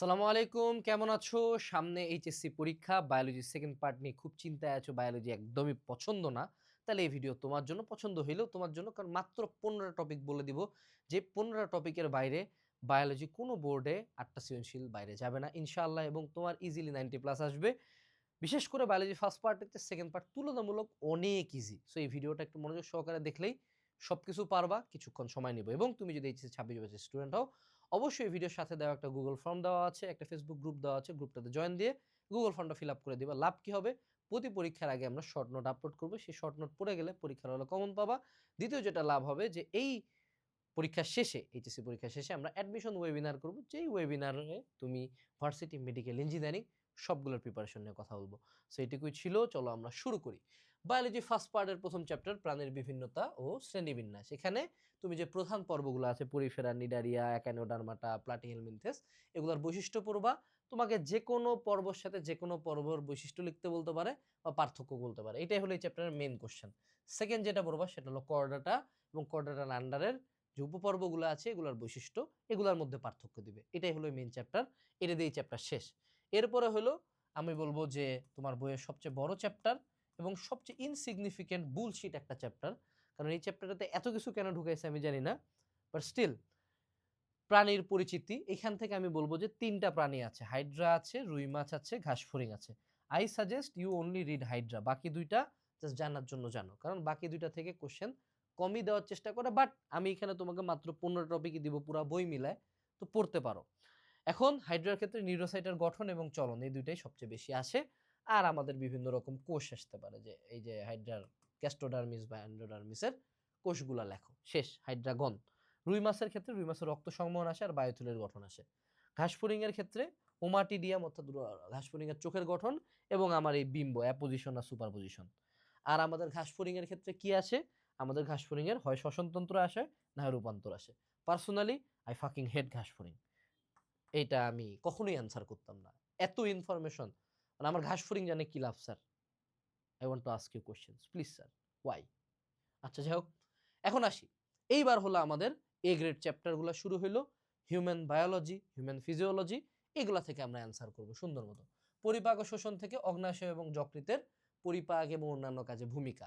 আসসালামু আলাইকুম, কেমন আছো? সামনে এইচএসসি পরীক্ষা, বায়োলজি সেকেন্ড পার্ট নিয়ে খুব চিন্তায় আছো, বায়োলজি একদমই পছন্দ না। তাহলে এই ভিডিও তোমার জন্য, পছন্দ হইলেও তোমার জন্য। কারণ মাত্র ১৫ টা টপিক বলে দিব, যে ১৫ টা টপিকের বাইরে বায়োলজি কোনো বোর্ডে ৮ টা সৃজনশীল বাইরে যাবে না ইনশাআল্লাহ, এবং তোমার ইজিলি 90 প্লাস আসবে। বিশেষ করে বায়োলজি ফার্স্ট পার্টের চেয়ে সেকেন্ড পার্ট তুলনামূলক অনেক ইজি। সো এই ভিডিওটা একটু মনোযোগ সহকারে দেখলেই সবকিছু পারবা, কিছুক্ষণ সময় নিব। এবং তুমি যদি এইচএসসি ২৬ ব্যাচের স্টুডেন্ট হও, অবশ্যই এই ভিডিওর সাথে দেওয়া একটা গুগল ফর্ম দেওয়া আছে, একটা ফেসবুক গ্রুপ দেওয়া আছে, গ্রুপটাতে জয়েন দিয়ে গুগল ফর্মটা ফিল আপ করে দিবা। লাভ কি হবে? প্রতি পরীক্ষার আগে আমরা শর্ট নোট আপলোড করব, সেই শর্ট নোট পড়ে গেলে পরীক্ষার হলে কমন পাবা। দ্বিতীয় যেটা লাভ হবে, যে এই পরীক্ষার শেষে, এইচএসসি পরীক্ষার শেষে আমরা অ্যাডমিশন ওয়েবিনার করব, যেই ওয়েবিনারে তুমি ভার্সিটি, মেডিকেল ইঞ্জিনিয়ারিং সবগুলোর প্রিপারেশন নিয়ে কথা বলবো। সো এটুকুই ছিল, চলো আমরা শুরু করি। বায়োলজি ফার্স্ট পার্টের প্রথম চ্যাপ্টার প্রাণীর বিভিন্নতা ও শ্রেণীবিন্যাস। এখানে তুমি যে প্রধান পর্বগুলো আছে, পরিফেরা, নিডারিয়া, অ্যাকানোডার্মাটা, প্লাটিহেলমিনথেস, এগুলোর বৈশিষ্ট্য পড়বা। তোমাকে যে কোনো পর্বর সাথে যে কোনো পর্বর বৈশিষ্ট্য লিখতে বলতে পারে বা পার্থক্য বলতে পারে, এটাই হলো এই চ্যাপ্টারের মেন কোশ্চেন। সেকেন্ড যেটা পড়বা সেটা হলো কর্ডাটা এবং কর্ডাটার আন্ডারের যে উপপর্বগুলো আছে এগুলোর বৈশিষ্ট্য, এগুলোর মধ্যে পার্থক্য দিবে। এটাই হলো মেইন চ্যাপ্টার, এটা দিয়ে চ্যাপ্টার শেষ। এরপরে হলো, আমি বলবো যে তোমার বইয়ের সবচেয়ে বড় চ্যাপ্টার এবং সবচেয়ে ইনসিগনিফিকেন্ট বুলশিট একটা চ্যাপ্টার। কারণ এই চ্যাপ্টারটাতে এত কিছু কেন ঢুকাইছে আমি জানি না, বাট স্টিল প্রাণীর পরিচিতি। এখান থেকে আমি বলবো যে ৩টা প্রাণী আছে, হাইড্রা আছে, রুই মাছ আছে, ঘাসফড়িং আছে। I suggest you only read hydra, বাকি দুইটা জাস্ট জানার জন্য জানো, কারণ বাকি দুইটা থেকে কোশ্চেন কমই দেওয়ার চেষ্টা করে। বাট আমি এখানে তোমাকে মাত্র ১৫ টপিকই দিব, পুরা বই মিলায়, তো পড়তে পারো। এখন হাইড্রার ক্ষেত্রে নিউরোসাইটের গঠন এবং চলন, এই দুইটাই সবচেয়ে বেশি আসে। আর আমাদের বিভিন্ন রকম কোষ আসতে পারে, যে এই যে হাইড্রার গ্যাস্ট্রোডার্মিস বা এন্ডোডার্মিসের কোষগুলা লেখো, শেষ হাইড্রাগন। রুই মাছের ক্ষেত্রে রুই মাছের রক্ত সংবহন আসে আর বায়োথুলের গঠন আসে। ঘাসফড়িং এর ক্ষেত্রে ওমাটিডিয়াম, অর্থাৎ ঘাসফড়িং এর চোখের গঠন এবং আমার এই বিম্ব অ্যাপোজিশন আর সুপারপোজিশন। আর আমাদের ঘাসফড়িং এর ক্ষেত্রে কি আসে? আমাদের ঘাসফড়িং এর হয় শ্বসনতন্ত্র আসে, না হয় রূপান্তর আসে। পার্সোনালি আই ফাকিং হেড ঘাসফড়িং। এটা আমি কখনোই অ্যান্সার করতাম না, এত ইনফরমেশন। মানে আমার ঘাসফড়িং জানে কি লাভ sir? I want to ask you questions please sir, why? আচ্ছা, যাই হোক, এখন আসি। এইবার হলো আমাদের এ গ্রেড চ্যাপ্টারগুলো শুরু হইলো। হিউম্যান বায়োলজি, হিউম্যান ফিজিওলজি, এগুলা থেকে আমরা অ্যান্সার করব সুন্দর মতো। পরিপাক ও শোষণ থেকে অগ্নাশয় এবং যকৃতের পরিপাক এবং অন্যান্য কাজে ভূমিকা।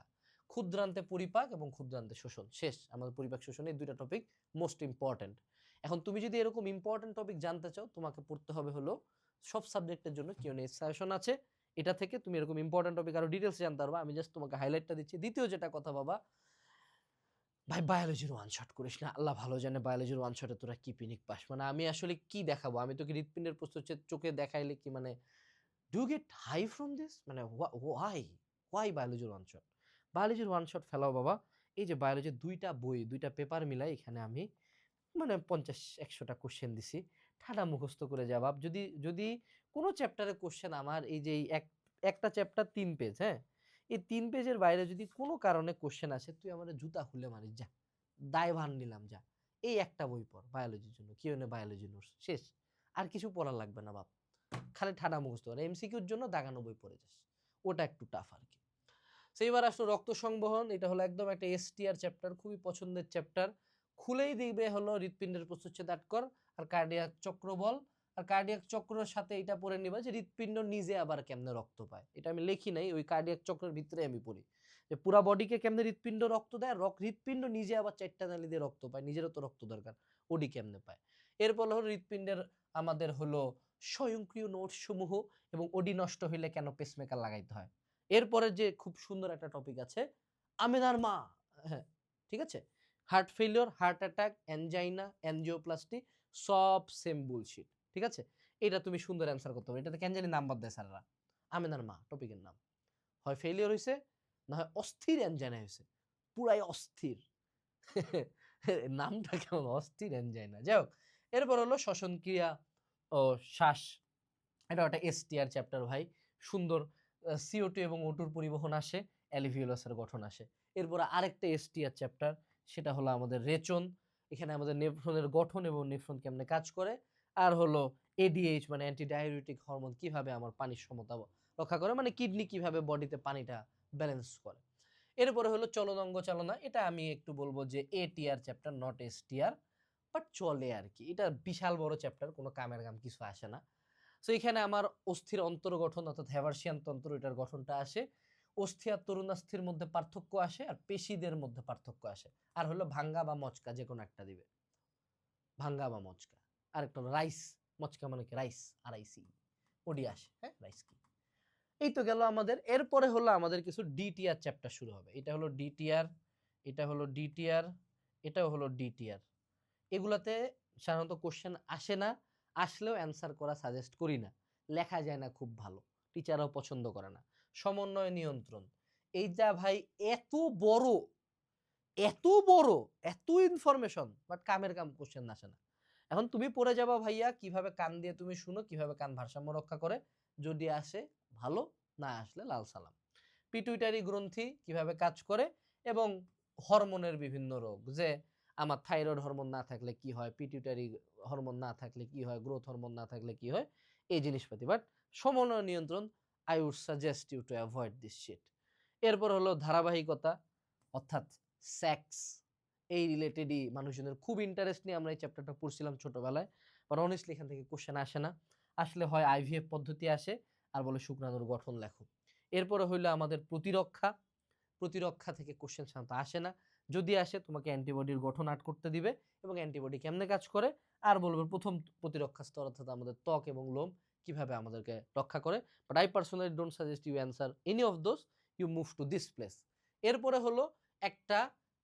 ক্ষুদ্রান্তে পরিপাক এবং ক্ষুদ্রান্তে শোষণ, শেষ আমাদের পরিপাক শোষণ, এই দুইটা টপিক মোস্ট ইম্পর্টেন্ট। এখন তুমি যদি এরকম ইম্পর্টেন্ট টপিক জানতে চাও, তোমাকে পড়তে হবে হলো সব সাবজেক্টের জন্য কিউএনএ সেশন আছে, এটা থেকে তুমি এরকম ইম্পর্টেন্ট টপিক আরো ডিটেলস জানতে পারবা। আমি জাস্ট তোমাকে হাইলাইটটা দিচ্ছি। দ্বিতীয় যেটা কথা, বাবা ভাই বায়োলজির ওয়ান শট করিস না, আল্লাহ ভালো জানে বায়োলজির ওয়ান শটে তোরা কি পিনিক পাস। মানে আমি আসলে কি দেখাবো? আমি তোকে হৃৎপিণ্ডের প্রস্থ চোখে দেখাইলে কি মানে, do you get high from this? মানে ওয়াই বায়োলজির ওয়ান শট? বায়োলজির ওয়ান শট ফেলাও বাবা। এই যে বায়োলজির ২টা বই, ২টা পেপার মিলাই এখানে আমি মানে ৫০-১০০টা কোশ্চেন দিছি। ঠাডা মুখস্থ করে জবাব। যদি যদি কোনো চ্যাপ্টারে কোশ্চেন আমার এই যে এই একটা চ্যাপ্টার ৩ পেজ, হ্যাঁ? এই ৩ পেজের বাইরে যদি কোনো কারণে কোশ্চেন আসে, তুই আমারে জুতা খুলে মারিস যা। দায়ভার নিলাম যা। এই একটা বই পড় বায়োলজির জন্য। কিউএনএ বায়োলজি নোটস, শেষ। আর কিছু পড়া লাগবে না বাপ। খালি ঠাডা মুখস্থ কর। এমসিকিউর জন্য দাগানো বই পড়ে যাস। ওটা একটু টাফ আরকি। সো এবার আসলো রক্ত সংবহন। এটা হলো একদম একটা এসটিআর চ্যাপ্টার, খুবই পছন্দের চ্যাপ্টার। খুলেই দিবে হলো হৃৎপিণ্ডের প্রস্থচ্ছেদ আটকর আর কার্ডিয়াক চক্র বল। আর কার্ডিয়াক চক্রের সাথে এটা পড়ে নিবা যে হৃৎপিণ্ড নিজে আবার কেমনে রক্ত পায়। এটা আমি লিখি নাই, ওই কার্ডিয়াক চক্রের ভিতরে আমি পড়ি যে পুরা বডিকে কেমনে হৃৎপিণ্ড রক্ত দেয়, হৃৎপিণ্ড নিজে আবার ৪টা নালী দিয়ে রক্ত পায়, নিজেরও তো রক্ত দরকার, ওডি কেমনে পায়। এরপর হলো হৃৎপিণ্ডের আমাদের হলো স্বয়ংক্রিয় নোটস সমূহ এবং ওডি নষ্ট হইলে কেন পেসমেকার লাগাইতে হয়। এরপরে যে খুব সুন্দর একটা টপিক আছে, আমেনার মা। হ্যাঁ, ঠিক আছে। Heart failure, heart attack, angina, angioplasty, সব সেম বুলশিট। ঠিক আছে, এটা তুমি সুন্দর অ্যান্সার করতে হবে। এটাতে কেন জানি নাম্বার দেয় স্যাররা। আমেনার মা টপিকের নাম, হয় ফেলিওর হয়েছে, না হয় অস্থির অ্যানজাইনা হয়েছে, পুরাই অস্থির। নামটা কেমন অস্থির অ্যানজাইনা। যাই হোক, এরপর হলো শ্বসন ক্রিয়া ও শ্বাস। এটা একটা এসটিআর চ্যাপ্টার ভাই, সুন্দর। CO2 এবং O2 পরিবহন আসে, অ্যালিভিওলাসের গঠন আসে। এরপর আরেকটা এসটিআর চ্যাপ্টার, সেটা হলো আমাদের রেচন। এখানে আমাদের নেফ্রনের গঠন এবং নেফ্রন কেমনে কাজ করে। আর হলো ADH মানে অ্যান্টি ডায়ুরেটিক হরমোন কিভাবে আমার পানির সমতা রক্ষা করে, মানে কিডনি কিভাবে বডিতে পানিটা ব্যালেন্স করে। এরপরে হলো চলনাঙ্গ চালনা। এটা আমি একটু বলবো যে ATR chapter, not STR। But চলে আর কি। এটা বিশাল বড় চ্যাপ্টার, কোনো কামের কাম কিছু আসে না। সো এখানে আমার অস্থির অন্তর্গঠন অর্থাৎ হ্যাভার্সিয়ান তন্ত্র, এটার গঠনটা আসে। অস্থি আর তরুণাস্থির মধ্যে পার্থক্য আসে, আর পেশিদের মধ্যে পার্থক্য আসে। আর হলো ভাঙ্গা বা মচকা, যে কোনো একটা দিবে, ভাঙ্গা বা মচকা। আরেকটা হলো রাইস, মচকা মানে কি রাইস, আরআইসি, ওডি আসে। হ্যাঁ, রাইস কি। এই তো গেল আমাদের। এরপরে হলো আমাদের কিছু ডিটিআর চ্যাপ্টার শুরু হবে। এটা হলো ডিটিআর, এটা হলো ডিটিআর, এটাও হলো ডিটিআর। এগুলাতে সাধারণত কোশ্চেন আসে না, আসলেও অ্যান্সার করা সাজেস্ট করি না, লেখা যায় না খুব ভালো, টিচারও পছন্দ করে না। সমন্বয় নিয়ন্ত্রণ, এইটা ভাই এত বড়, এত বড়, এত ইনফরমেশন, বাট কামের কাম কোশ্চেন আসে না। এখন তুমি পড়ে যাবা ভাইয়া কিভাবে কান দিয়ে তুমি শুনো, কিভাবে কান ভারসাম্য রক্ষা করে, যদি আসে ভালো, না আসলে লাল সালাম। পিটুইটারি গ্রন্থি কিভাবে কাজ করে, এবং হরমোনের বিভিন্ন রোগ, যে আমার থাইরয়েড হরমোন না থাকলে কি হয়, পিটুইটারি হরমোন না থাকলে কি হয়, গ্রোথ হরমোন না থাকলে কি হয়, এই জিনিসপাতি। বাট সমন্বয় নিয়ন্ত্রণ, I would suggest you to avoid this sheet. এরপর হলো ধারাবাহিকতা, অর্থাৎ সেক্স, এই রিলেটেডই মানুষজনের খুব ইন্টারেস্ট নিয়ে আমরা এই চ্যাপ্টারটা পড়ছিলাম ছোটবেলায়। বাট অনেস্টলি এখান থেকে কোশ্চেন আসে না, আসলে হয় আইভিএফ পদ্ধতি আসে, আর বলে শুক্রাণুর গঠন লেখো। এরপরে হইলো আমাদের প্রতিরক্ষা, প্রতিরক্ষা থেকে কোশ্চেন সাধারণত আসে না, যদি আসে তোমাকে অ্যান্টিবডির গঠন আট করতে দিবে এবং অ্যান্টিবডি কেমনে কাজ করে, আর বলবে প্রথম প্রতিরক্ষা স্তর অর্থাৎ আমাদের ত্বক এবং লোম কিভাবে আমাদেরকে রক্ষা করে। But I personally don't suggest you answer any of those, you move to this place. এরপরে হলো একটা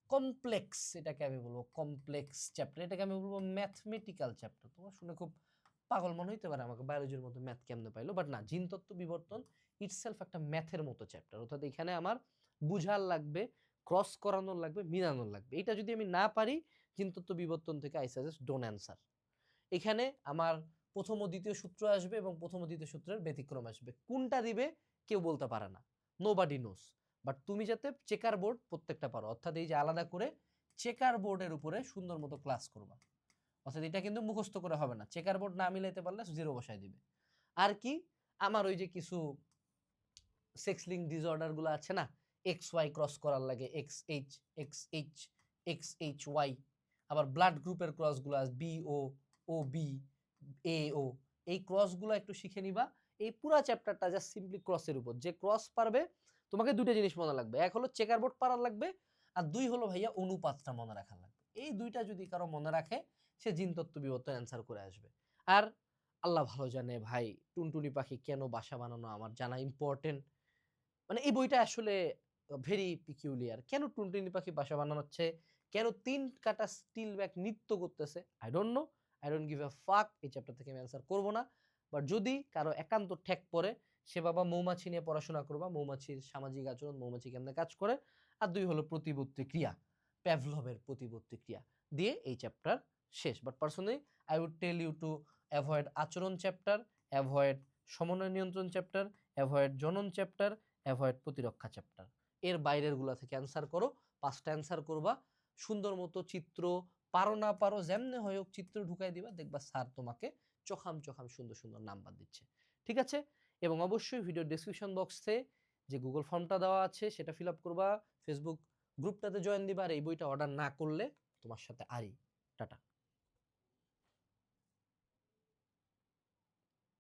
কমপ্লেক্স, এটাকে আমি বলবো কমপ্লেক্স চ্যাপ্টার, এটাকে আমি বলবো ম্যাথমেটিক্যাল চ্যাপ্টার। তোমার শুনে খুব পাগল মনে হইতে পারে, আমাকে বায়োলজির মতো ম্যাথ কেমনে পাইলো, বাট না, জিনতত্ত্ব বিবর্তন ইটসেলফ একটা ম্যাথের মতো চ্যাপ্টার। অর্থাৎ এখানে আমার বুঝার লাগবে, ক্রস করানোর লাগবে, মিলানোর লাগবে। এটা যদি আমি না পারি, জিনতত্ত্ব বিবর্তন থেকে আই সাজেস্ট ডোন্ট অ্যান্সার। এখানে আমার প্রথম ও দ্বিতীয় সূত্র আসবে এবং প্রথম ও দ্বিতীয় সূত্রের ব্যতিক্রম আসবে, কোনটা দিবে কেউ বলতে পারে না, নোবডি নোস। বাট তুমি যাতে চেকার বোর্ড প্রত্যেকটা পারো, অর্থাৎ এই যে আলাদা করে চেকার বোর্ডের উপরে সুন্দর মতো ক্লাস করবা, অর্থাৎ এটা কিন্তু মুখস্থ করে হবে না, চেকার বোর্ড না মিলাইতে পারলে জিরো বসায় দিবে। আর কি, আমার ওই যে কিছু সেক্স লিঙ্ক ডিসঅর্ডার গুলো আছে না, এক্স ওয়াই ক্রস করার লাগে, X H, X H, X H Y, আবার ব্লাড গ্রুপের ক্রস গুলো আছে, বি ও, ও বি, এ ও, এই ক্রস গুলো একটু শিখে নিবা। এই পুরা চ্যাপ্টারটা জাস্ট সিম্পলি ক্রসের উপর, যে ক্রস পারবে, তোমাকে দুইটা জিনিস মনে লাগবে, এক হলো চেকার বোর্ড পারার লাগবে, আর দুই হলো ভাইয়া অনুপাতটা মনে রাখার লাগবে। এই দুইটা যদি কারো মনে রাখে, সে জিনতত্ত্ব বিবর্তন অ্যান্সার করে আসবে। আর আল্লাহ ভালো জানে ভাই, টুনটুনি পাখি কেন বাসা বানানো আমার জানা ইম্পর্টেন্ট। মানে এই বইটা আসলে ভেরি পিকিউলিয়ার। কেন টুনটুনি পাখি বাসা বানানো হচ্ছে, কেন ৩ কাটা স্টিল ব্যাগ নৃত্য করতেছে, I don't know, I don't give a ফাক। এই চ্যাপ্টার থেকে আমি অ্যান্সার করব না। বাট যদি কারো একান্ত ঠেক পড়ে, সে বাবা মৌমাছি নিয়ে পড়াশোনা করবা, মৌমাছির সামাজিক আচরণ, মৌমাছি কেমনে কাজ করে। আর দুই হলো প্রতিবর্তী ক্রিয়া, প্যাভলভের প্রতিবর্তী ক্রিয়া দিয়ে এই চ্যাপ্টার শেষ। But personally I would tell you to avoid আচরণ চ্যাপ্টার, অ্যাভয়েড সমন্বয় নিয়ন্ত্রণ চ্যাপ্টার, অ্যাভয়েড জনন চ্যাপ্টার, অ্যাভয়েড প্রতিরক্ষা চ্যাপ্টার। এর বাইরের গুলা থেকে অ্যান্সার করো, 5টা অ্যান্সার করবা, সুন্দর মতো চিত্র, পারো না পারো যেমনে হয় হোক চিত্র ঢুকাই দিবা, দেখবা স্যার তোমাকে চোখাম চোখাম সুন্দর সুন্দর নাম্বার দিচ্ছে। ঠিক আছে? এবং অবশ্যই ভিডিও ডেসক্রিপশন বক্সে যে গুগল ফর্মটা দেওয়া আছে সেটা ফিল আপ করবা, ফেসবুক গ্রুপটাতে জয়েন দিবা, আর এই বইটা অর্ডার না করলে তোমার সাথে আরই। টাটা।